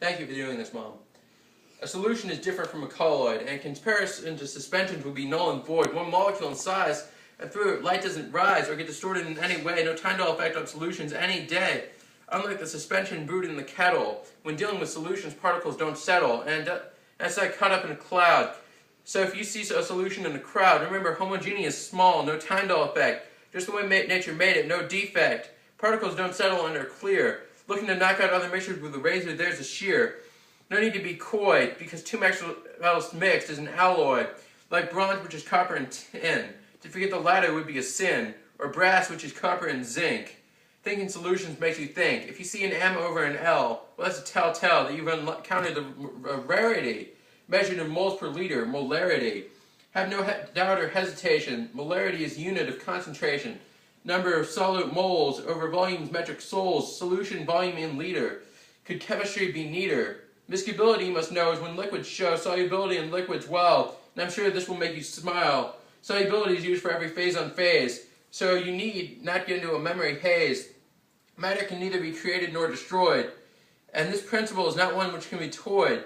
Thank you for doing this, Mom. A solution is different from a colloid, and in comparison to suspensions would be null and void. One molecule in size, and through it light doesn't rise or get distorted in any way. No Tyndall effect on solutions any day. Unlike the suspension brewed in the kettle, when dealing with solutions, particles don't settle, and it's like caught up in a cloud. So if you see a solution in a crowd, remember homogeneous, small, no Tyndall effect, just the way nature made it, no defect. Particles don't settle and are clear. Looking to knock out other mixtures with a razor, there's a shear. No need to be coy, because two metals mixed is an alloy, like bronze, which is copper and tin. To forget the latter would be a sin, or brass, which is copper and zinc. Thinking solutions makes you think. If you see an M over an L, well, that's a telltale that you've encountered the rarity, measured in moles per liter, molarity. Have no doubt or hesitation. Molarity is unit of concentration. Number of solute moles over volumes metric sols. Solution volume in liter. Could chemistry be neater? Miscibility, you must know, is when liquids show solubility in liquids well, and I'm sure this will make you smile. Solubility is used for every phase on phase, so you need not get into a memory haze. Matter can neither be created nor destroyed, and this principle is not one which can be toyed.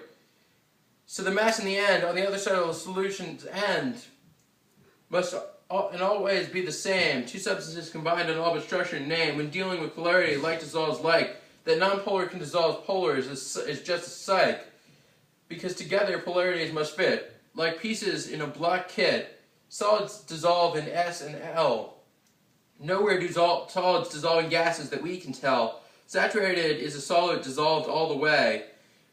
So the mass in the end, on the other side of the solution's end, must in all ways be the same. Two substances combined in all but structure and name. When dealing with polarity, like dissolves like. That nonpolar can dissolve polars is just a psych, because together polarities must fit. Like pieces in a block kit, solids dissolve in S and L. Nowhere do solids dissolve in gases that we can tell. Saturated is a solid dissolved all the way.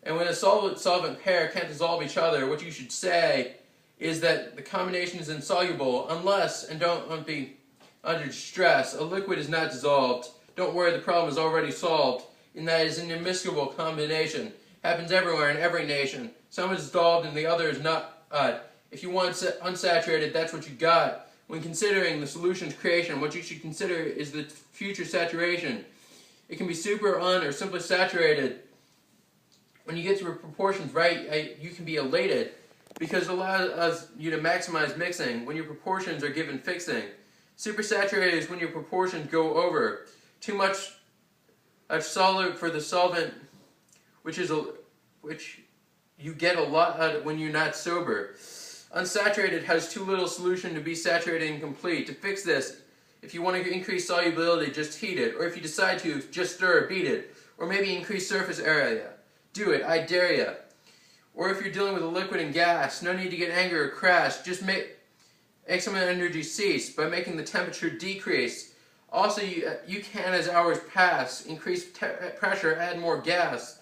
And when a solvent pair can't dissolve each other, what you should say is that the combination is insoluble, unless, and don't be under distress, a liquid is not dissolved. Don't worry, the problem is already solved, and that is an immiscible combination. Happens everywhere in every nation. Some is dissolved and the other is not. If you want unsaturated, that's what you got. When considering the solution's creation, what you should consider is the future saturation. It can be super or simply saturated. When you get to proportions right, you can be elated, because it allows you to maximize mixing when your proportions are given fixing. Supersaturated is when your proportions go over. Too much solute for the solvent, which you get a lot when you're not sober. Unsaturated has too little solution to be saturated and complete. To fix this, if you want to increase solubility, just heat it. Or if you decide to, just stir or beat it. Or maybe increase surface area. Do it, I dare ya. Or if you're dealing with a liquid and gas, no need to get angry or crash. Just make some energy cease by making the temperature decrease. Also, you can, as hours pass, increase pressure, add more gas.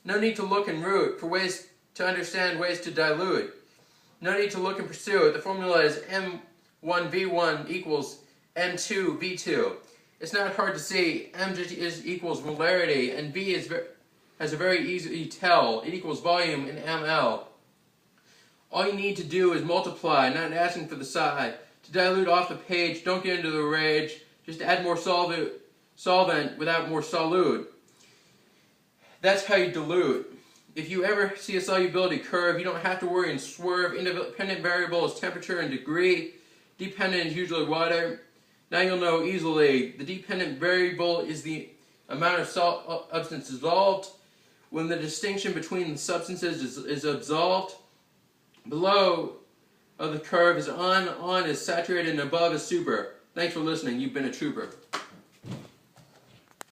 No need to look and root for ways to understand ways to dilute. No need to look and pursue it. The formula is M1V1 equals M2V2. It's not hard to see. M just equals molarity, and V has a very easy tell. It equals volume in ml. All you need to do is multiply, not asking for the psi. To dilute off the page, don't get into the rage. Just add more solvent without more solute. That's how you dilute. If you ever see a solubility curve, you don't have to worry and swerve. Independent variable is temperature and degree. Dependent is usually water. Now you'll know easily. The dependent variable is the amount of substance dissolved. When the distinction between the substances is absolved, below of the curve is on is saturated, and above is super. Thanks for listening. You've been a trooper.